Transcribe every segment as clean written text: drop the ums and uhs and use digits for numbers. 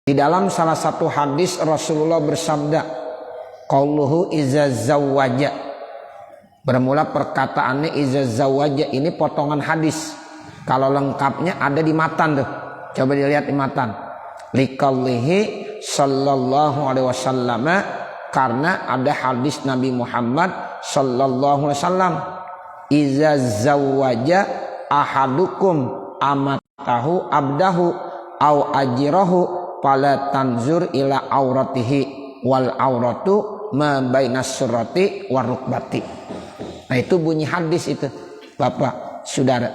Di dalam salah satu hadis Rasulullah bersabda, qauluhu iza zawwaja. Bermula perkataannya iza zawwaja, ini potongan hadis. Kalau lengkapnya ada di matan tuh. Coba dilihat di matan. Liqaulihi sallallahu alaihi wasallam, karena ada hadis Nabi Muhammad sallallahu alaihi wasallam, iza zawwaja ahadukum amatahu abdahu au ajirahu fala tanzur ila auratihi wal auratu ma bainas surati warukbati. Nah itu bunyi hadis itu Bapak Saudara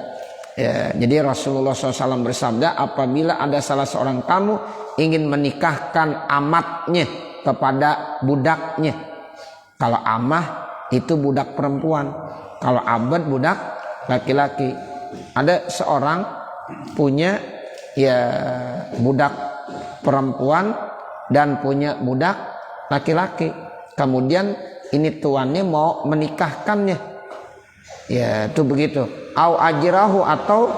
ya, jadi Rasulullah SAW bersabda, apabila ada salah seorang kamu ingin menikahkan amatnya kepada budaknya. Kalau amah itu budak perempuan, kalau abad budak laki-laki. Ada seorang punya ya budak perempuan dan punya budak laki-laki. Kemudian ini tuannya mau menikahkannya. Ya itu begitu. Au ajirahu, atau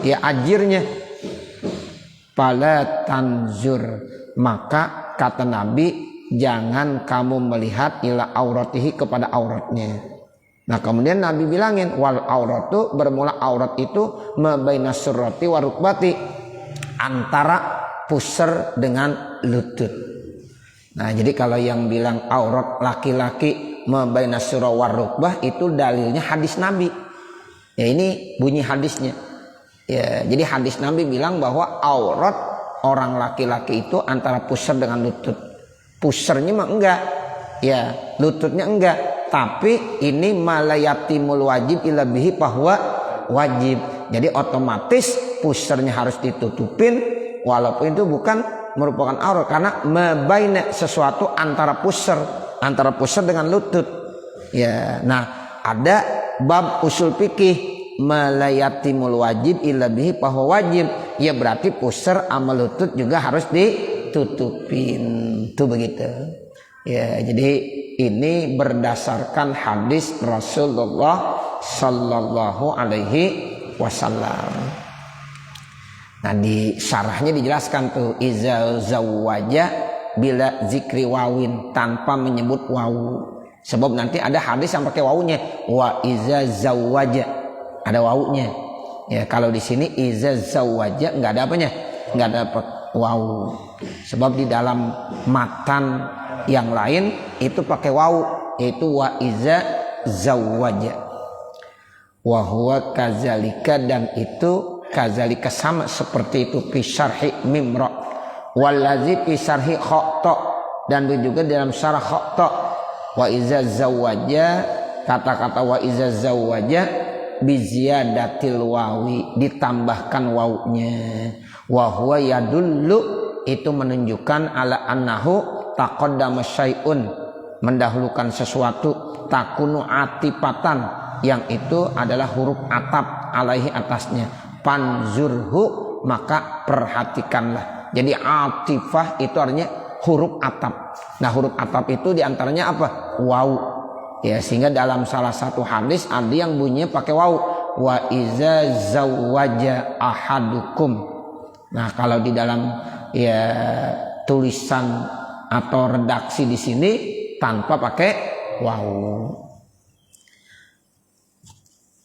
ya ajirnya. Fala tanzur, maka kata Nabi, jangan kamu melihat ila auratihi, kepada auratnya. Nah kemudian Nabi bilangin wal auratu, bermula aurat itu mabainas surrati warukbati, antara pusar dengan lutut. Nah jadi kalau yang bilang aurat laki-laki mabainas surra warukbah, itu dalilnya hadis Nabi. Ya ini bunyi hadisnya. Ya jadi hadis Nabi bilang bahwa aurat orang laki-laki itu antara pusar dengan lutut. Pusarnya mah enggak, ya lututnya enggak. Tapi ini malayatimul wajib ila bihi bahwa wajib. Jadi otomatis pusarnya harus ditutupin, walaupun itu bukan merupakan aurat, karena mabaina, sesuatu antara pusar dengan lutut. Ya, nah ada bab usul fikih malayatimul wajib ila bihi bahwa wajib. Ya berarti pusar sama lutut juga harus ditutupin. Itu begitu. Ya, jadi ini berdasarkan hadis Rasulullah sallallahu alaihi wasallam. Nah, di syarahnya dijelaskan tuh iza zawwaja bila zikri wawin, tanpa menyebut wawu. Sebab nanti ada hadis yang pakai wawunya, wa iza zawwaja, ada wawunya. Ya, kalau di sini iza zawwaja enggak ada apanya? Enggak ada wawu. Sebab di dalam matan yang lain itu pakai wawu, yaitu wa iza zawwaja. Wa huwa kazalika, dan itu kazalika sama seperti itu fi syarhi mimra wallazi fi syarhi khata, dan juga dalam syarah khata. Wa iza zawwaja, kata-kata wa iza zawwaja bi ziyadatil wawi, ditambahkan wawunya. Wa huwa yadullu, itu menunjukkan ala annahu taqaddama syai'un, mendahulukan sesuatu, takunu atifatan, yang itu adalah huruf ataf alaihi, atasnya. Panzurhu, maka perhatikanlah. Jadi atifah itu artinya huruf ataf. Nah huruf ataf itu diantaranya apa? Wawu. Ya, sehingga dalam salah satu hadis ada yang bunyinya pakai wawu. Wa iza zawwaja ahadukum. Nah kalau di dalam ya tulisan atau redaksi di sini tanpa pakai wawu.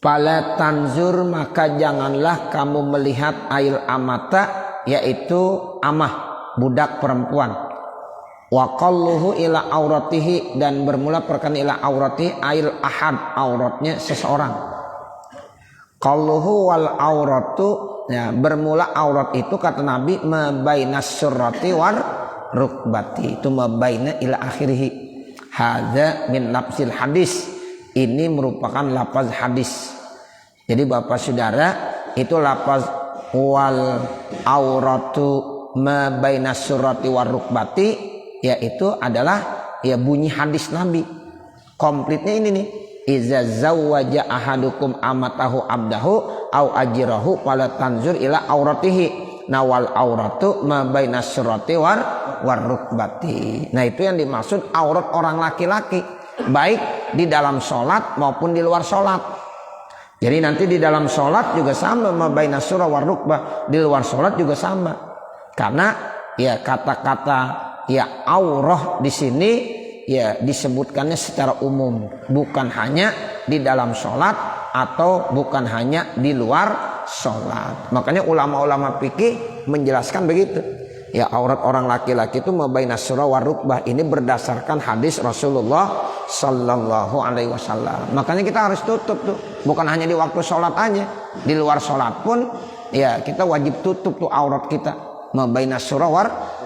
Fala tanzur, maka janganlah kamu melihat ail amata, yaitu amah, budak perempuan. Wa qalluhu ila auratihi, dan bermula perkan ila auratihi ail ahad, auratnya seseorang. Qalluhu wal auratu, ya, bermula aurat itu kata Nabi mabainas surrati war rukbati, itu mabaina ila akhirih. Hadza min lafzil hadis, ini merupakan lafaz hadis. Jadi Bapak Saudara, itu lafaz wal auratu mabainas surrati war rukbati, yaitu adalah ya bunyi hadis Nabi. Komplitnya ini nih, iza zawwaja ahadukum amatahu abdahu au ajirahu fala tanzur ila auratihi, nawal auratu ma bainas surati war rukbati. Nah itu yang dimaksud aurat orang laki-laki, baik di dalam sholat maupun di luar sholat. Jadi nanti di dalam sholat juga sama, ma bainas surah war rukbah, di luar sholat juga sama. Karena ya kata-kata ya aurah di sini ya disebutkannya secara umum, bukan hanya di dalam sholat atau bukan hanya di luar sholat. Makanya ulama-ulama fikih menjelaskan begitu. Ya aurat orang laki-laki itu mabainas surah wa rukbah, ini berdasarkan hadis Rasulullah Sallallahu Alaihi Wasallam. Makanya kita harus tutup tuh, bukan hanya di waktu sholat aja, di luar sholat pun ya kita wajib tutup tuh aurat kita, mabainas surah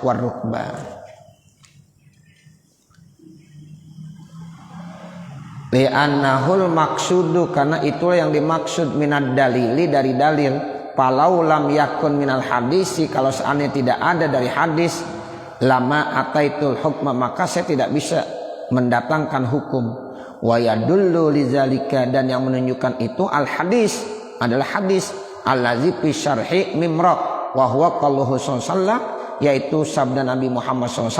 wa rukbah. Li'annahul maksudu, karena itulah yang dimaksud minad dalili, dari dalil. Falau lam yakun minal hadisi, kalau seandainya tidak ada dari hadis, lama ataitul hukma, maka saya tidak bisa mendatangkan hukum. Wa yadullu lizalika, dan yang menunjukkan itu al hadis adalah hadis allazi fi syarhi mimra wa huwa qauluhu sallallahu, yaitu sabda Nabi Muhammad SAW,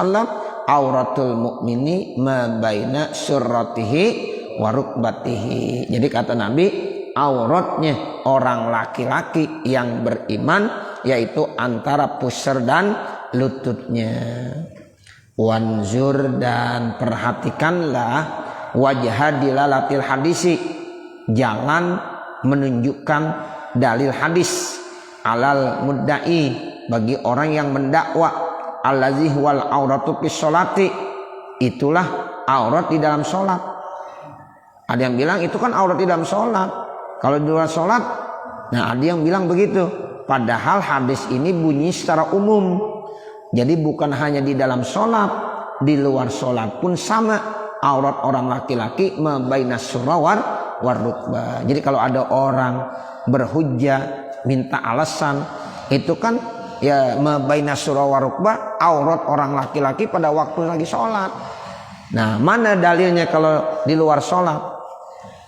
auratul mukmini ma baina surratihi wa rukbatihi. Jadi kata Nabi, auratnya orang laki-laki yang beriman yaitu antara pusar dan lututnya. Wanzur, dan perhatikanlah wajah dilalatil hadisi, jalan menunjukkan dalil hadis, alal muddai, bagi orang yang mendakwa, allazi wal auratu fis sholati, itulah aurat di dalam sholat. Ada yang bilang itu kan aurat di dalam sholat, kalau di luar sholat. Nah ada yang bilang begitu, padahal hadis ini bunyi secara umum. Jadi bukan hanya di dalam sholat, di luar sholat pun sama, aurat orang laki-laki mabainas surah war rukbah. Jadi kalau ada orang berhujjah minta alasan, itu kan ya mabainas surah war rukbah, aurat orang laki-laki pada waktu lagi sholat. Nah mana dalilnya kalau di luar sholat?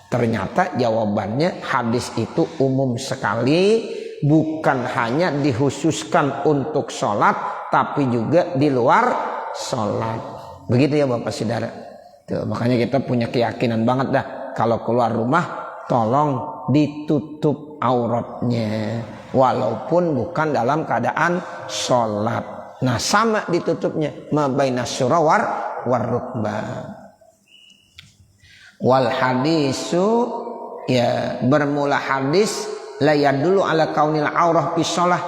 Ternyata jawabannya hadis itu umum sekali, bukan hanya dikhususkan untuk sholat, tapi juga di luar sholat. Begitu ya Bapak Saudara. Tuh, makanya kita punya keyakinan banget dah, kalau keluar rumah tolong ditutup auratnya, walaupun bukan dalam keadaan sholat. Nah sama ditutupnya, mabainas surah war rukbah. Wal hadisu, ya bermula hadis, la yadullu ala kaunil aurah fi shalah,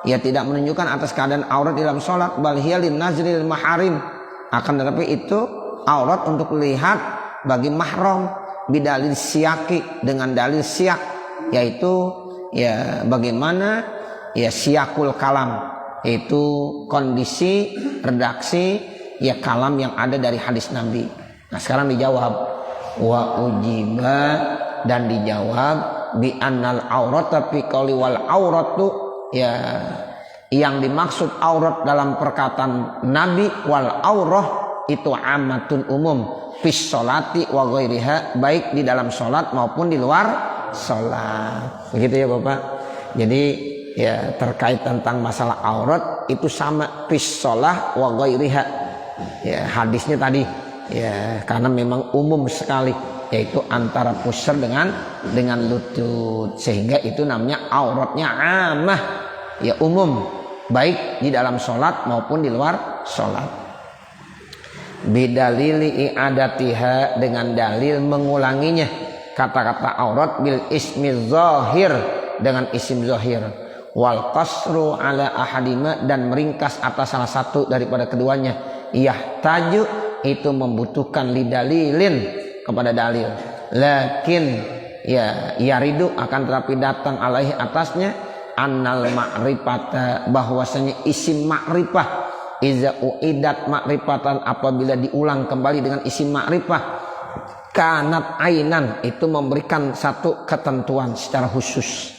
ya tidak menunjukkan atas keadaan aurat dalam salat, bal hiya lin nazril maharim, akan tetapi itu aurat untuk lihat bagi mahram, bidalil siyaki, dengan dalil siyak, yaitu ya bagaimana ya siyakul kalam, yaitu kondisi redaksi ya kalam yang ada dari hadis Nabi. Nah sekarang dijawab, wa ujiba, dan dijawab bi annal aurata fi qauli wal auratu, ya yang dimaksud aurat dalam perkataan Nabi wal aurah itu amatun umum fis sholati wa ghairiha, baik di dalam sholat maupun di luar sholat. Begitu ya Bapak. Jadi ya terkait tentang masalah aurat itu sama fis sholah wa ghairiha, ya hadisnya tadi ya karena memang umum sekali, yaitu antara pusar dengan lutut, sehingga itu namanya auratnya amah, ya umum, baik di dalam sholat maupun di luar sholat. Bidalili i'adatiha, dengan dalil mengulanginya kata-kata aurat, bil ismi zahir, dengan isim zahir, wal qasru ala ahadima, dan meringkas atas salah satu daripada keduanya, yahtaju, itu membutuhkan lidalilin, kepada dalil, lakin ya yaridu, akan tetapi datang alaihi atasnya, annal ma'rifata, bahwasanya isim ma'rifah, iza uidat ma'rifatan, apabila diulang kembali dengan isim ma'rifah, kanat ainan, itu memberikan satu ketentuan secara khusus.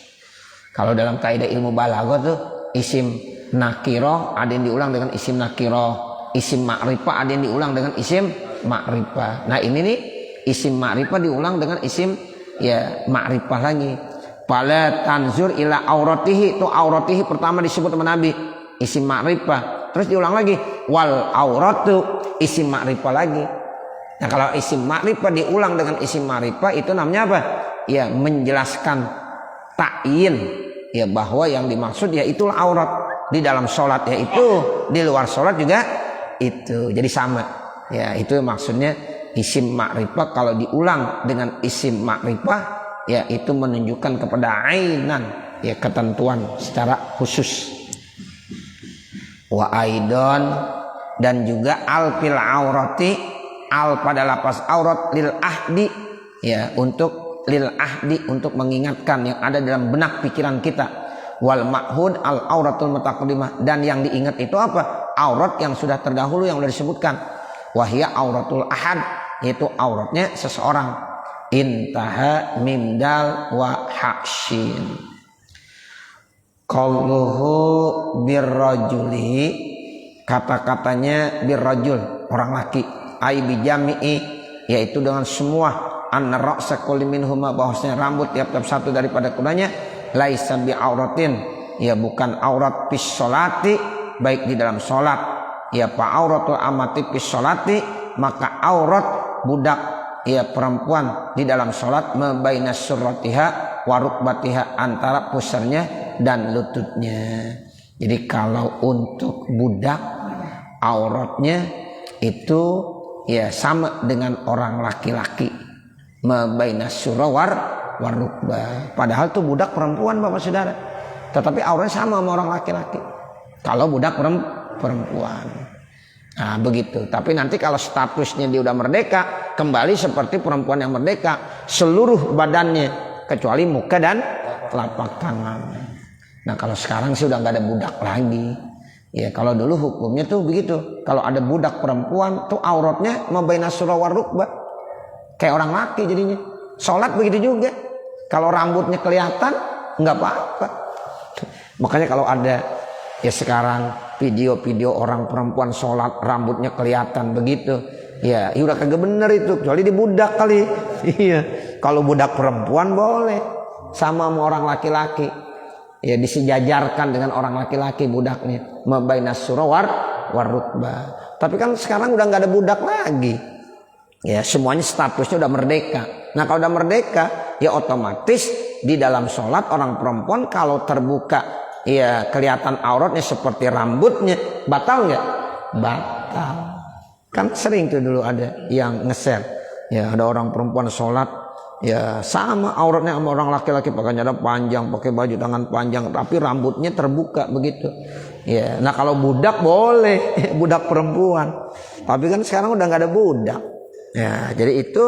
Kalau dalam kaidah ilmu balaghah tuh isim nakirah ada yang diulang dengan isim nakirah, isim ma'rifah ada yang diulang dengan isim ma'rifah. Nah ini nih isim ma'rifah diulang dengan isim ya ma'rifah lagi. Fala tanzur ila auratihi, itu auratihi pertama disebut sama Nabi isim ma'rifah, terus diulang lagi wal auratu isim ma'rifah lagi. Nah kalau isim ma'rifah diulang dengan isim ma'rifah itu namanya apa? Ya menjelaskan ta'yin, ya bahwa yang dimaksud ya itulah aurat. di dalam sholat ya itu, di luar sholat juga itu, jadi sama. Ya itu maksudnya isim ma'rifah kalau diulang dengan isim ma'rifah ya itu menunjukkan kepada ainan ya ketentuan secara khusus. Wa aidon dan juga al fil aurati, al pada lapas aurat lil ahdi ya untuk lil ahdi untuk mengingatkan yang ada dalam benak pikiran kita. Wal ma'hud al auratul mutaqaddimah dan yang diingat itu apa? Aurat yang sudah terdahulu yang sudah disebutkan. Wahia auratul ahad yaitu auratnya seseorang. Intaha mimdal wa hakshin. Qauluhu birrajuli, kata-katanya birrajul orang laki, ai bijami'i yaitu dengan semua anna ra'sa kulli minhuma bahwasanya rambut tiap-tiap satu daripada keduanya laisa bi auratin ya bukan aurat fis sholati baik di dalam salat ya fa auratul amati fis sholati maka aurat budak ya perempuan di dalam salat mabaina surratiha wa rukbatiha antara pusarnya dan lututnya. Jadi kalau untuk budak auratnya itu ya sama dengan orang laki-laki mabaina surrawar warukbah. Padahal tuh budak perempuan Bapak Saudara. Tetapi auratnya sama orang laki-laki. Kalau budak perempuan. Nah begitu. Tapi nanti kalau statusnya dia udah merdeka, kembali seperti perempuan yang merdeka, seluruh badannya kecuali muka dan telapak tangan. Nah kalau sekarang sih udah nggak ada budak lagi. Ya kalau dulu hukumnya tuh begitu. Kalau ada budak perempuan tuh auratnya mabaina surra war rukbah. Kayak orang laki jadinya. Sholat begitu juga. Kalau rambutnya kelihatan nggak apa-apa. Makanya kalau ada ya sekarang video-video orang perempuan sholat rambutnya kelihatan begitu, ya udah kagak bener itu, kecuali di budak kali. Iya, kalau budak perempuan boleh sama orang laki-laki, ya disejajarkan dengan orang laki-laki budaknya, mabainas surawar warukbah. Tapi kan sekarang udah nggak ada budak lagi, ya semuanya statusnya udah merdeka. Nah kalau udah merdeka, ya otomatis di dalam sholat orang perempuan kalau terbuka ya kelihatan auratnya seperti rambutnya, batal nggak? Batal. Kan sering tuh dulu ada yang nge-share, ya ada orang perempuan sholat ya sama auratnya sama orang laki-laki, pakai nyadar panjang, pakai baju tangan panjang, tapi rambutnya terbuka begitu. Ya, nah kalau budak boleh, budak perempuan. Tapi kan sekarang udah nggak ada budak. Ya, jadi itu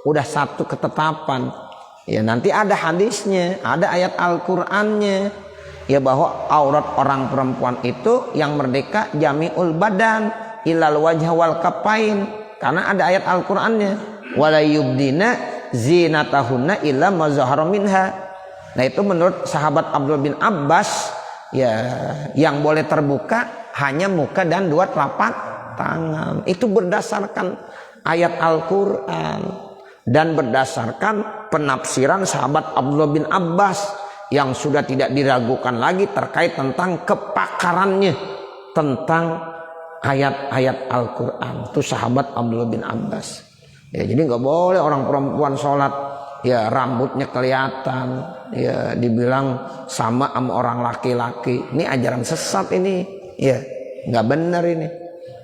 udah satu ketetapan. Ya nanti ada hadisnya, ada ayat Al-Qur'annya. Ya bahwa aurat orang perempuan itu yang merdeka jami'ul badan ilal wajh wal kapain, karena ada ayat Al-Qur'annya wala yubdina zinatahunna illa ma zahara minha. Nah itu menurut sahabat Abdullah bin Abbas ya yang boleh terbuka hanya muka dan dua telapak tangan. Itu berdasarkan ayat Al-Qur'an dan berdasarkan penafsiran sahabat Abdullah bin Abbas yang sudah tidak diragukan lagi terkait tentang kepakarannya tentang ayat-ayat Al-Quran. Itu sahabat Abdullah bin Abbas. Ya, jadi nggak boleh orang perempuan sholat ya rambutnya kelihatan, ya dibilang sama orang laki-laki. Ini ajaran sesat ini, ya nggak benar ini.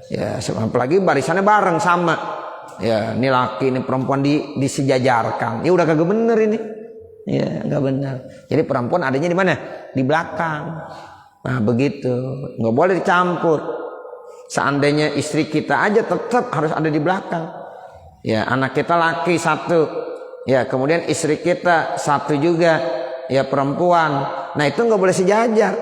Ya apalagi barisannya bareng sama. Ya ini laki ini perempuan disejajarkan. Ya udah kagak bener ini. Ya nggak benar. Jadi perempuan adanya di mana? Di belakang. Nah begitu, nggak boleh dicampur. Seandainya istri kita aja tetap harus ada di belakang. Ya anak kita laki satu, ya kemudian istri kita satu juga, ya perempuan. Nah itu nggak boleh sejajar.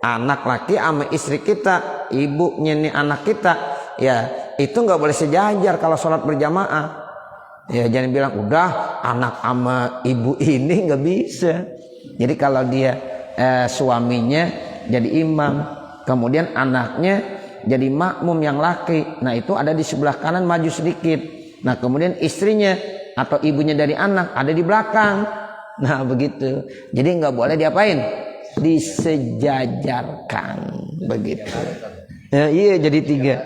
Anak laki sama istri kita, ibunya nih anak kita, ya itu nggak boleh sejajar kalau sholat berjamaah. Ya jangan bilang udah anak sama ibu ini nggak bisa. Jadi kalau dia suaminya jadi imam, kemudian anaknya jadi makmum yang laki, nah itu ada di sebelah kanan maju sedikit. Nah kemudian istrinya atau ibunya dari anak ada di belakang. Nah begitu. Jadi nggak boleh diapain? Disejajarkan begitu. Ya, iya jadi tiga.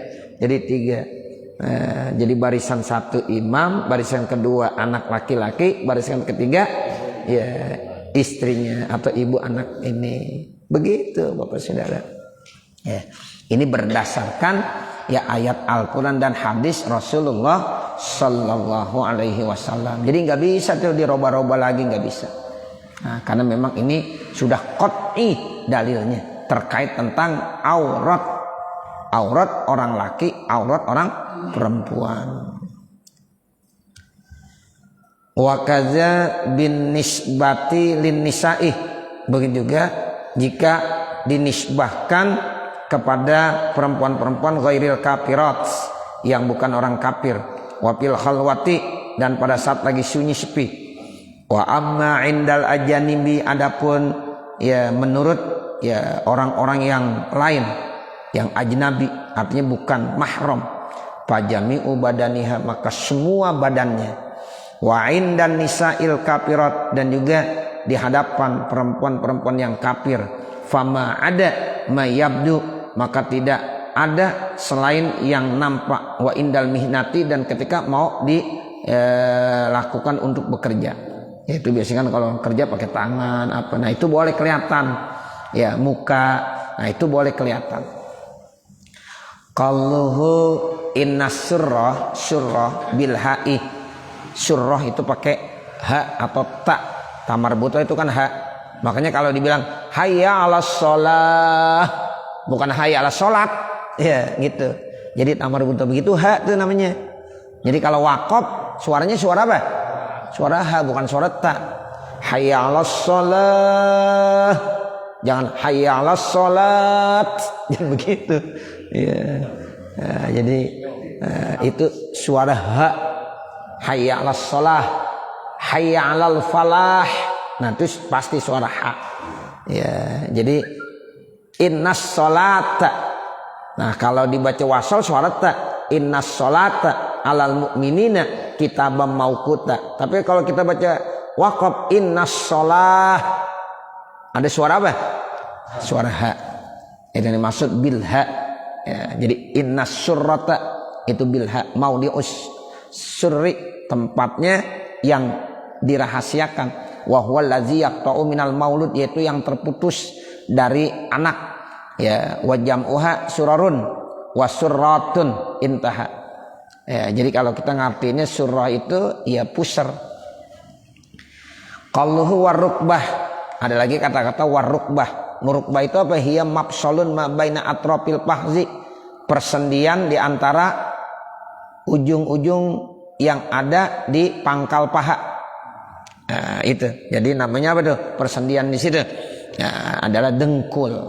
Jadi barisan satu imam, barisan kedua anak laki-laki, barisan ketiga ya istrinya atau ibu anak ini. Begitu Bapak Saudara. Ya, ini berdasarkan ya ayat Al-Quran dan hadis Rasulullah Sallallahu Alaihi Wasallam. Jadi nggak bisa tuh diroba-roba lagi, nggak bisa. Nah, karena memang ini sudah qat'i dalilnya terkait tentang aurat orang laki, aurat orang perempuan. Wa kaza bin nisbati lin nisa'i, begitu juga jika dinisbahkan kepada perempuan-perempuan ghairil kafirat, yang bukan orang kafir, wa fil khalwati, dan pada saat lagi sunyi sepi, wa amma indal ajanibi, adapun ya menurut ya orang-orang yang lain yang ajnabi, artinya bukan mahram, fajami'u badaniha, maka semua badannya, wa indan nisa'il kafirat, dan juga di hadapan perempuan-perempuan yang kafir, fama ada mayabdu, maka tidak ada selain yang nampak, wa indal mihnati, dan ketika mau dilakukan untuk bekerja, itu biasanya kan kalau kerja pakai tangan apa, nah itu boleh kelihatan ya, muka, nah itu boleh kelihatan. Qalluhu innas surrah bil ha'i, surrah itu pakai ha atau ta, tamar buta itu kan ha, makanya kalau dibilang hayya 'alas shalah, bukan hayya 'alas sholat, ya gitu. Jadi tamar buta begitu ha itu namanya. Jadi kalau waqaf suaranya suara apa? Suara ha, bukan suara ta. Hayya 'alas shalah, jangan hayya 'alas sholat, jangan begitu. Ya. Nah, jadi itu suara ha. Hayya 'alas shalah, hayya 'alal falah, nah itu pasti suara ha. Ya, jadi innas sholata, nah kalau dibaca wasal suara ta, innas sholata alal mu'minina kitabam mauquta. Tapi kalau kita baca waqaf innas sholah, ada suara apa? Suara ha. Itu yang dimaksud bil ha. Ya, jadi innas surrata itu bil ha, maudius surri, tempatnya yang dirahasiakan, wa huwal ladzi yaqta'u minal maulud, yaitu yang terputus dari anak, ya, wa jam'uha surarun wa surratun intaha. Ya, jadi kalau kita ngartinya surah itu ya pusar. Qalluhu warukbah, ada lagi kata-kata warukbah. Murukbah itu apa? Hiya mafsalun ma baina atrafil fahzi, persendian di antara ujung-ujung yang ada di pangkal paha. Nah, itu. Jadi namanya apa tuh? Persendian di situ. Nah, adalah dengkul.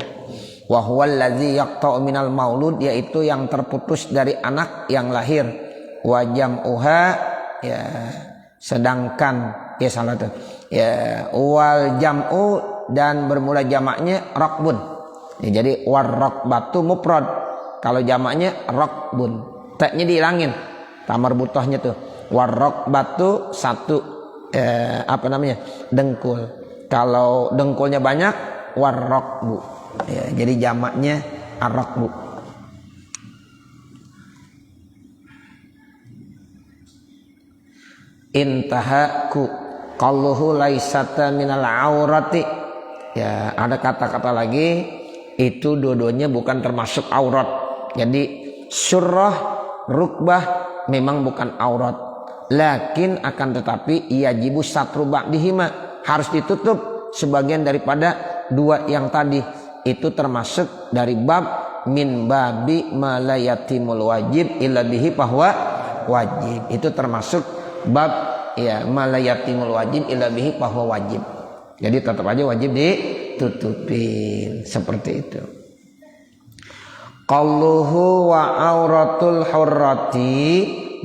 Wa huwal ladzi yaqta'u minal maulud, yaitu yang terputus dari anak yang lahir. Wa jam'uha, ya, sedangkan ya salah tuh. Ya, wal jam'u, dan bermula jamaknya rakbun. Ya, jadi warrakbatu mufrad. Kalau jamaknya rakbun, ta-nya dihilangin, tamar butohnya tuh. Warrakbatu satu, apa namanya? Dengkul. Kalau dengkulnya banyak, warrakbu. Ya, jadi jamaknya arrakbu. Intahaku qalluhu laisata minal aurati. Ya, ada kata-kata lagi, itu dua-duanya bukan termasuk aurat. Jadi surah, rukbah memang bukan aurat, lakin akan tetapi yajibu satru ba'dihima, harus ditutup sebagian daripada dua yang tadi. Itu termasuk dari bab min babi ma la yatimul wajib illa bihi bahwa wajib. Itu termasuk bab ya ma la yatimul wajib illa bihi bahwa wajib. Jadi tetap aja wajib ditutupin seperti itu. Qalluhu wa auratul hurrati,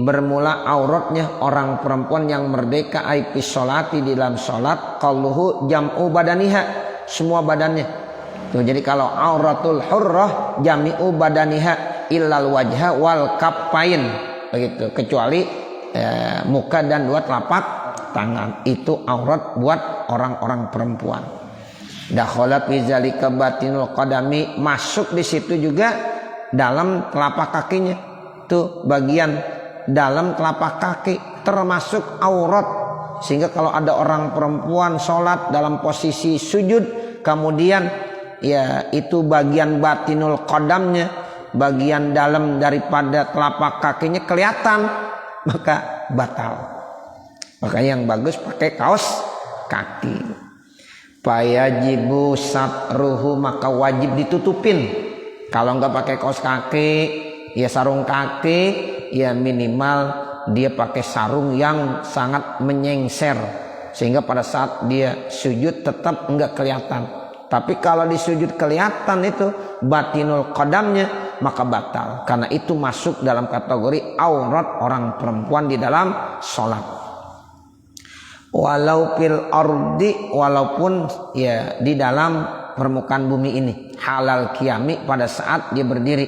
bermula auratnya orang perempuan yang merdeka aipis sholati di dalam sholat. Qalluhu jam'u badaniha, semua badannya. Tuh, jadi kalau auratul hurrah jami'u badaniha illal wajha wal kaffain, begitu, kecuali muka dan dua telapak tangan, itu aurat buat orang-orang perempuan. Dakhalat fi zalika batinul qadami, masuk di situ juga dalam telapak kakinya. Tuh bagian dalam telapak kaki termasuk aurat. Sehingga kalau ada orang perempuan sholat dalam posisi sujud, kemudian ya itu bagian batinul qadamnya, bagian dalam daripada telapak kakinya kelihatan, maka batal. Makanya yang bagus pakai kaos kaki. Fayajibu satruhu, maka wajib ditutupin. Kalau nggak pakai kaos kaki, ya sarung kaki, ya minimal dia pakai sarung yang sangat menyengser sehingga pada saat dia sujud tetap nggak kelihatan. Tapi kalau di sujud kelihatan itu batinul qadamnya, maka batal, karena itu masuk dalam kategori aurat orang perempuan di dalam sholat. Walau fil ardi, walaupun ya di dalam permukaan bumi ini, halal qiyami, pada saat dia berdiri,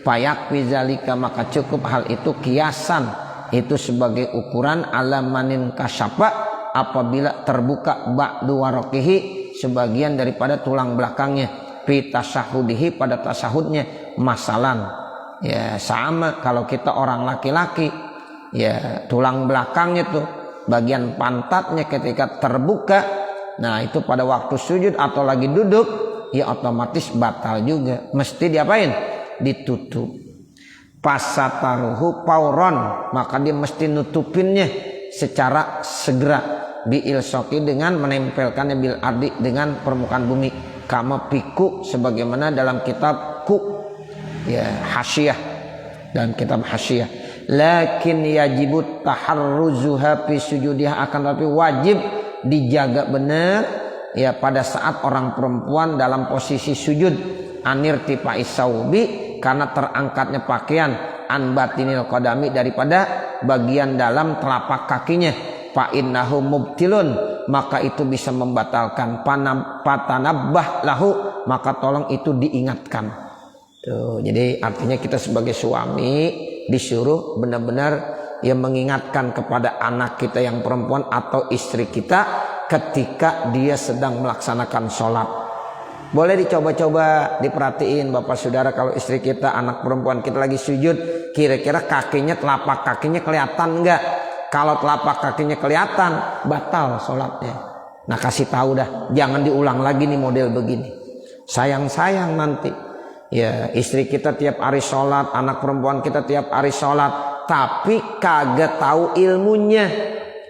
fayak bizalika, maka cukup hal itu kiasan, itu sebagai ukuran alamanin kasyafa, apabila terbuka ba'du waraqihi, sebagian daripada tulang belakangnya, fi tasyahudihi, pada tasahudnya. Masalan, ya sama kalau kita orang laki-laki, ya tulang belakangnya tuh bagian pantatnya ketika terbuka, nah itu pada waktu sujud atau lagi duduk, ya otomatis batal juga, mesti diapain? Ditutup. Pasataruhu pauron, maka dia mesti nutupinnya secara segera, biil soki, dengan menempelkannya bil ardi, dengan permukaan bumi, kama piku, sebagaimana dalam kitab ku, ya hasyiyah, dan kitab hasyiyah. Lakin yajibut taharruzuha fi sujudiha, akan tapi wajib dijaga benar ya pada saat orang perempuan dalam posisi sujud, anirtifa isaubi, karena terangkatnya pakaian, an batinil qadami, daripada bagian dalam telapak kakinya, fa innahu mubtilun, maka itu bisa membatalkan, patanabbah lahu, maka tolong itu diingatkan. Tuh, jadi artinya kita sebagai suami disuruh benar-benar yang mengingatkan kepada anak kita yang perempuan atau istri kita ketika dia sedang melaksanakan sholat. Boleh dicoba-coba, diperhatiin Bapak Saudara, kalau istri kita, anak perempuan kita lagi sujud, kira-kira kakinya, telapak kakinya kelihatan enggak? Kalau telapak kakinya kelihatan, batal sholatnya. Nah kasih tahu dah, jangan diulang lagi nih model begini. Sayang-sayang nanti. Ya istri kita tiap hari sholat, anak perempuan kita tiap hari sholat, tapi kagak tahu ilmunya,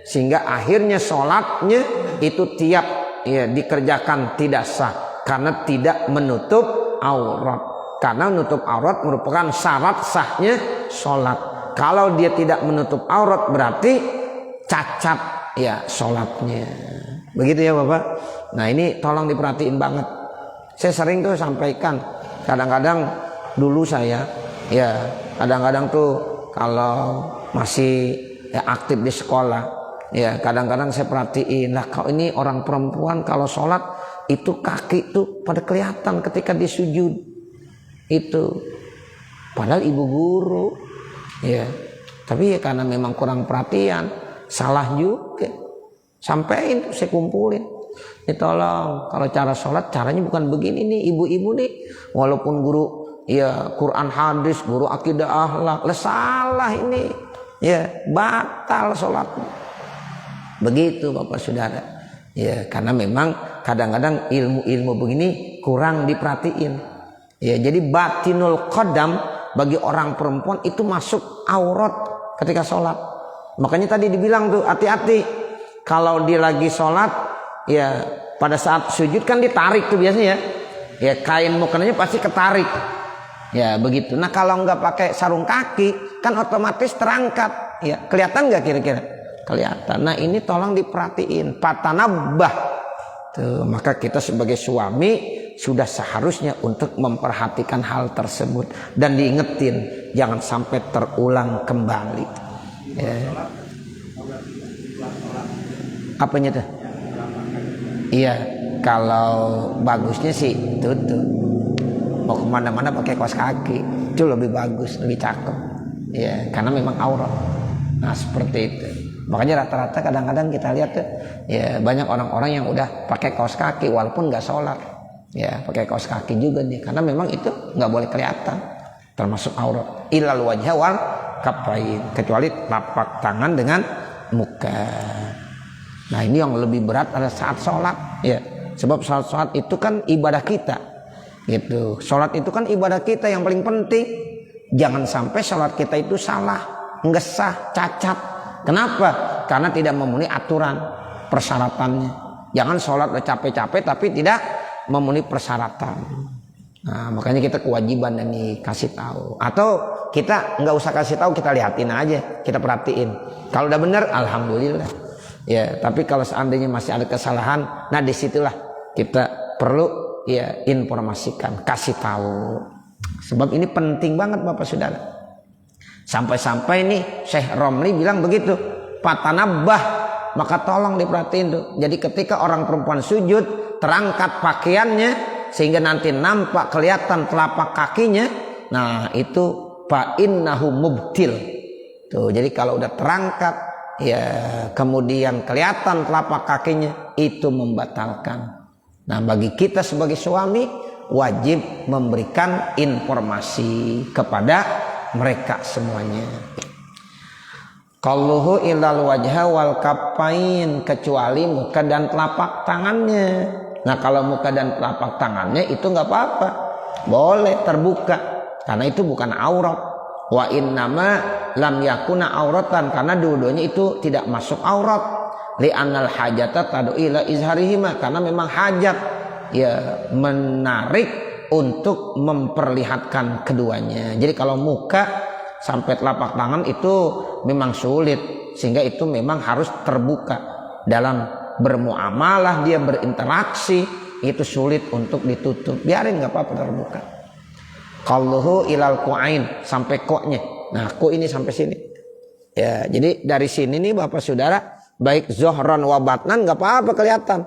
sehingga akhirnya sholatnya itu tiap ya dikerjakan tidak sah, karena tidak menutup aurat. Karena menutup aurat merupakan syarat sahnya sholat. Kalau dia tidak menutup aurat berarti cacat ya sholatnya. Begitu ya Bapak. Nah ini tolong diperhatiin banget. Saya sering tuh sampaikan, kadang-kadang dulu saya ya kadang-kadang tuh kalau masih ya, aktif di sekolah, ya kadang-kadang saya perhatiin, lah kalau ini orang perempuan kalau sholat itu kaki tuh pada kelihatan ketika disujud itu, padahal ibu guru ya, tapi ya karena memang kurang perhatian, salah juga. Sampein saya kumpulin, ini tolong kalau cara sholat caranya bukan begini nih ibu-ibu nih, walaupun guru ya Quran hadis, guru akidah akhlak, salah ini ya, batal sholatnya. Begitu Bapak Saudara ya, karena memang kadang-kadang ilmu-ilmu begini kurang diperhatiin ya. Jadi batinul qadam bagi orang perempuan itu masuk aurat ketika sholat. Makanya tadi dibilang tuh hati-hati kalau dia lagi sholat ya, pada saat sujud kan ditarik tuh biasanya ya, kain mukenanya pasti ketarik ya begitu. Nah kalau nggak pakai sarung kaki kan otomatis terangkat ya, kelihatan nggak kira-kira? Kelihatan. Nah ini tolong diperhatiin, patanabbah tuh. Maka kita sebagai suami sudah seharusnya untuk memperhatikan hal tersebut dan diingetin jangan sampai terulang kembali ya. Apanya tuh? Iya, kalau bagusnya sih tutup. Mau kemana-mana pakai kaos kaki, itu lebih bagus, lebih cakep. Ya, karena memang aurat. Nah seperti itu. Makanya rata-rata kadang-kadang kita lihat tuh, ya banyak orang-orang yang udah pakai kaos kaki walaupun nggak sholat. Ya, pakai kaos kaki juga nih, karena memang itu nggak boleh kelihatan, termasuk aurat. Ilal wajha wal kafain, kecuali telapak tangan dengan muka. Nah ini yang lebih berat pada saat sholat ya, sebab sholat itu kan ibadah kita. Gitu. Sholat itu kan ibadah kita yang paling penting. Jangan sampai sholat kita itu salah, nggak sah, cacat. Kenapa? Karena tidak memenuhi aturan persyaratannya. Jangan sholat capek-capek tapi tidak memenuhi persyaratan. Nah, makanya kita kewajiban ini kasih tahu. Atau kita nggak usah kasih tahu, kita lihatin aja, kita perhatiin. Kalau udah benar, alhamdulillah. Ya, tapi kalau seandainya masih ada kesalahan, nah disitulah kita perlu ya informasikan, kasih tahu. Sebab ini penting banget Bapak Saudara. Sampai-sampai nih Syekh Romli bilang begitu, patanabbah, maka tolong diperhatiin tuh. Jadi ketika orang perempuan sujud, terangkat pakaiannya sehingga nanti nampak kelihatan telapak kakinya, nah itu fa innahu mubtil. Tuh, jadi kalau udah terangkat ya kemudian kelihatan telapak kakinya, itu membatalkan. Nah, bagi kita sebagai suami wajib memberikan informasi kepada mereka semuanya. Qalluhu ilal wajha wal kafain, kecuali muka dan telapak tangannya. Nah, kalau muka dan telapak tangannya itu nggak apa-apa, boleh terbuka karena itu bukan aurat. Wa innama lam yakuna auratan, karena dua-duanya itu tidak masuk aurat. Li'annal hajata tad'u ila izharihima, karena memang hajat ya menarik untuk memperlihatkan keduanya. Jadi kalau muka sampai telapak tangan itu memang sulit, sehingga itu memang harus terbuka. Dalam bermuamalah, dia berinteraksi, itu sulit untuk ditutup. Biarin nggak apa-apa terbuka. Qalluhu ilal qu'ain, sampai koknya. Nah, ko ini sampai sini. Ya, jadi dari sini nih Bapak Saudara, baik zohron wa batnan nggak apa-apa kelihatan.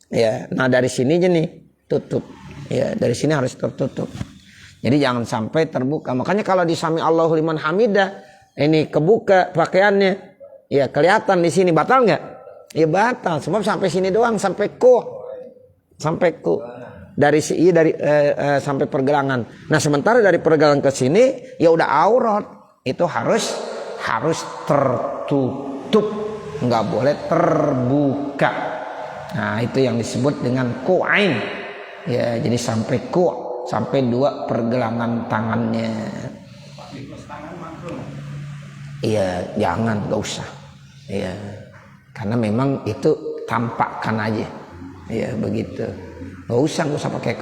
Ya, nah dari sini aja nih tutup. Ya, dari sini harus tertutup. Jadi jangan sampai terbuka. Makanya kalau di sami Allahu liman hamidah, ini kebuka pakaiannya, ya kelihatan di sini, batal nggak? Ya batal. Sebab sampai sini doang, sampai ku. Dari sampai pergelangan. Nah, sementara dari pergelangan ke sini ya udah aurat. Itu harus tertutup, nggak boleh terbuka. Nah, itu yang disebut dengan ku'ain. Ya, jadi sampai sampai dua pergelangan tangannya. Iya, jangan, nggak usah. Iya, karena memang itu tampakkan aja. Iya, begitu. Nggak usah pakai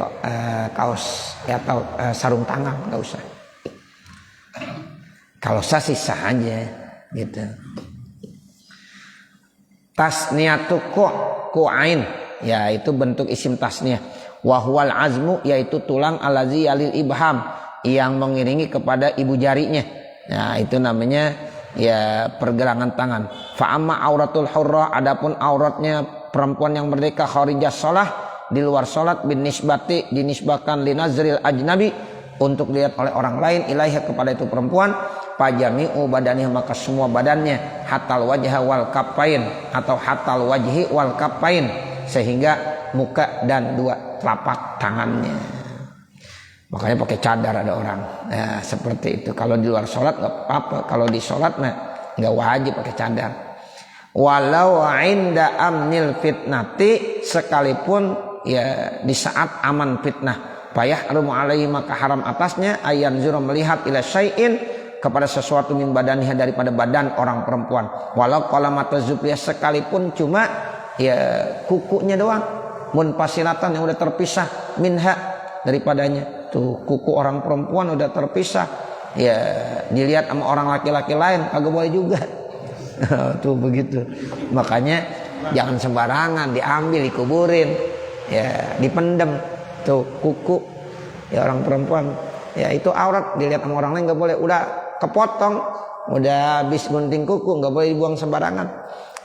kaos ya, atau sarung tangan, nggak usah. Kalau sah sih sah aja, gitu. Tasniyatu qu'ain, ya itu bentuk isim tasniyah. Wahwal azmu, yaitu tulang alazi yalil ibham, yang mengiringi kepada ibu jarinya. Nah, itu namanya ya pergelangan tangan. Fa amma auratul hurra, adapun auratnya perempuan yang merdeka kharijah shalah, di luar salat, bin nisbati, dinisbahkan linazril ajnabi, untuk dilihat oleh orang lain, ilaiha kepada itu perempuan, fajami'u badaniha, maka semua badannya, hatal wajha wal kafain, atau hatal wajhi wal kafain, sehingga muka dan dua telapak tangannya. Makanya pakai cadar ada orang. Ya, seperti itu. Kalau di luar sholat nggak apa-apa. Kalau di sholat nggak wajib pakai cadar. Walau inda amnil fitnati, sekalipun ya di saat aman fitnah, payah rumu alaihi, maka haram atasnya ayan zura, melihat ila syai'in, kepada sesuatu min badaniha, daripada badan orang perempuan. Walau qalamata zubriyah, sekalipun cuma ya kukunya doang, munfasilatan, yang udah terpisah, minha, daripadanya. Tuh, kuku orang perempuan udah terpisah, ya dilihat sama orang laki-laki lain kagak boleh juga. Tuh begitu. Makanya jangan sembarangan diambil, dikuburin, ya dipendem. Tuh kuku ya orang perempuan, ya itu aurat, dilihat sama orang lain nggak boleh. Udah kepotong, udah habis gunting kuku, nggak boleh dibuang sembarangan.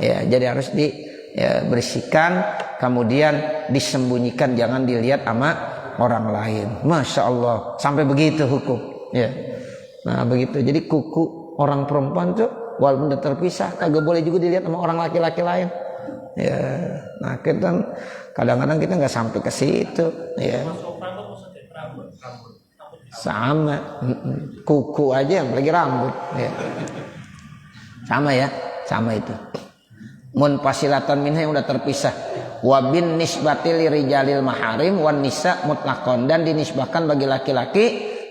Ya, jadi harus bersihkan, kemudian disembunyikan, jangan dilihat sama orang lain. Masya Allah, sampai begitu hukum. Ya, nah begitu. Jadi kuku orang perempuan tuh walaupun udah terpisah, kagak boleh juga dilihat sama orang laki-laki lain. Ya, nah kita kadang-kadang kita nggak sampai ke situ. Ya, sama kuku aja, apalagi rambut. Ya, sama ya, sama itu. Munfasilatan minha, yang udah terpisah. Wa bin nisbati lirijalil maharim wan nisa mutlaqan, dan dinisbahkan bagi laki-laki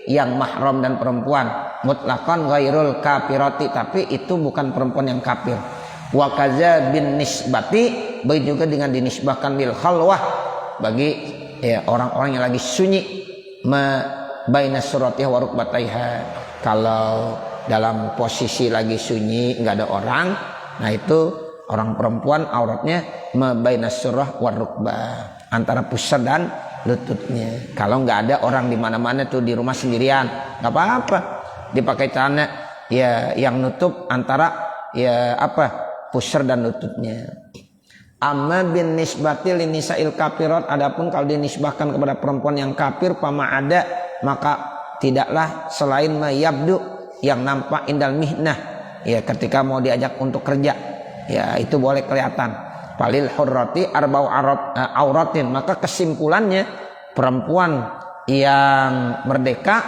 yang mahram dan perempuan mutlaqan ghairul kafirati, tapi itu bukan perempuan yang kafir. Wa kaza bin nisbati, begitu juga dengan dinisbahkan lil khalwah bagi orang-orang yang lagi sunyi baina suratiha wa rukbataiha, kalau dalam posisi lagi sunyi nggak ada orang, nah itu orang perempuan auratnya baina surah wa rukbah, antara pusar dan lututnya. Kalau nggak ada orang di mana-mana tuh, di rumah sendirian, nggak apa-apa dipakai celana ya yang nutup antara pusar dan lututnya. Amma bin nisbati linisa'il kafirat, adapun kalau dinisbahkan kepada perempuan yang kafir, pama ada, maka tidaklah selain mayabdu, yang nampak indal mihnah, ya ketika mau diajak untuk kerja, ya itu boleh kelihatan. Falil hurrati arba'u auratin, maka kesimpulannya perempuan yang merdeka,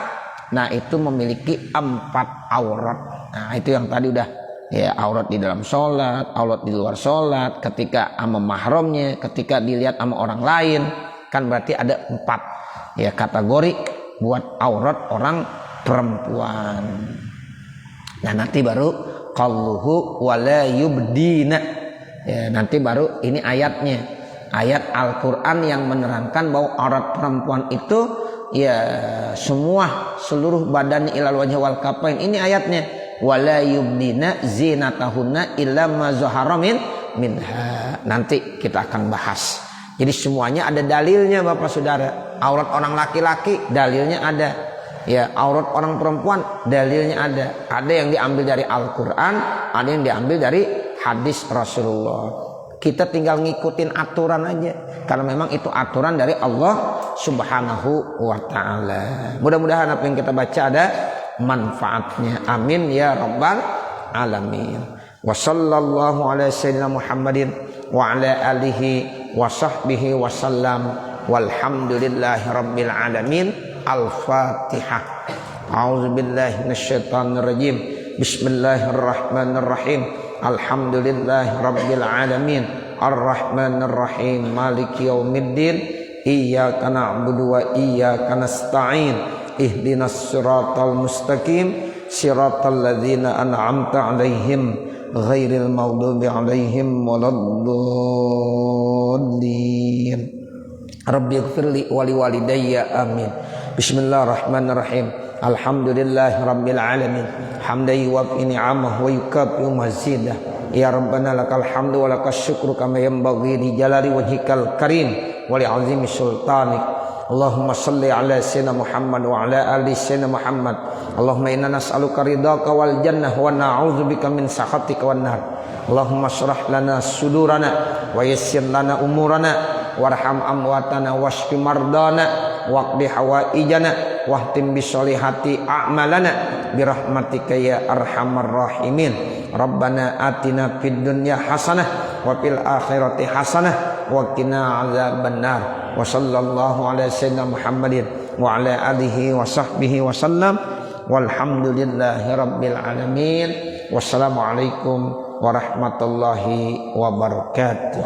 nah itu memiliki 4 aurat. Nah itu yang tadi udah, ya aurat di dalam sholat, aurat di luar sholat, ketika sama mahramnya, ketika dilihat sama orang lain, kan berarti ada 4 ya kategori buat aurat orang perempuan. Nah nanti baru qalluhu wala yubdina, ya nanti baru ini ayatnya, ayat Al-Quran yang menerangkan bahwa aurat perempuan itu ya semua seluruh badannya ilal wajh wal kafain. Ini ayatnya, wala yubdina zinatahunna illa ma zahara minha. Nanti kita akan bahas. Jadi semuanya ada dalilnya Bapak Saudara. Aurat orang laki-laki dalilnya ada, ya aurat orang perempuan dalilnya ada. Ada yang diambil dari Al-Quran, ada yang diambil dari hadis Rasulullah. Kita tinggal ngikutin aturan aja, karena memang itu aturan dari Allah Subhanahu wa ta'ala. Mudah-mudahan apa yang kita baca ada manfaatnya. Amin ya rabbal alamin. Wa sallallahu ala sayyidina Muhammadin wa ala alihi wa sahbihi wa sallam, walhamdulillahi rabbil alamin. Al-Fatihah. A'udzu billahi minasyaitonir rajim. Bismillahirrahmanirrahim. Alhamdulillahi rabbil alamin. Ar-Rahmanir Rahim. Maliki yaumiddin. Iyyaka na'budu wa iyyaka nasta'in. Ihdinas siratal mustaqim. Siratal ladzina an'amta 'alaihim ghairil maghdubi 'alaihim waladdallin. Rabbi ighfirli wa liwalidayya amin. Bismillahirrahmanirrahim. Alhamdulillahi rabbil alamin. Hamdan yuwaffi ni'amahu wa yukafi mazidah. Ya Rabbana lakal hamdu wa lakas syukru kama yanbaghi li jalali wajhikal karim wa li 'azimi sultanik. Allahumma salli ala sayyidina Muhammad wa ala ali sayyidina Muhammad. Allahumma inna nas'aluka ridhaka wal jannah wa na'udzubika min sakhatika wan nar. Allahumma shrah lana sudurana wa yassir lana umurana warham amwatana washfi mardana waqdi hawaijana wahtim bisolihati a'malana birahmatika ya arhamar rahimin. Rabbana atina fid dunya hasanah wa fil akhirati hasanah wa qina azabannar. Wa sallallahu ala sayyidina Muhammadin wa ala alihi wa sahbihi wa sallam, walhamdulillahi rabbil alamin. Wassalamualaikum warahmatullahi wabarakatuh.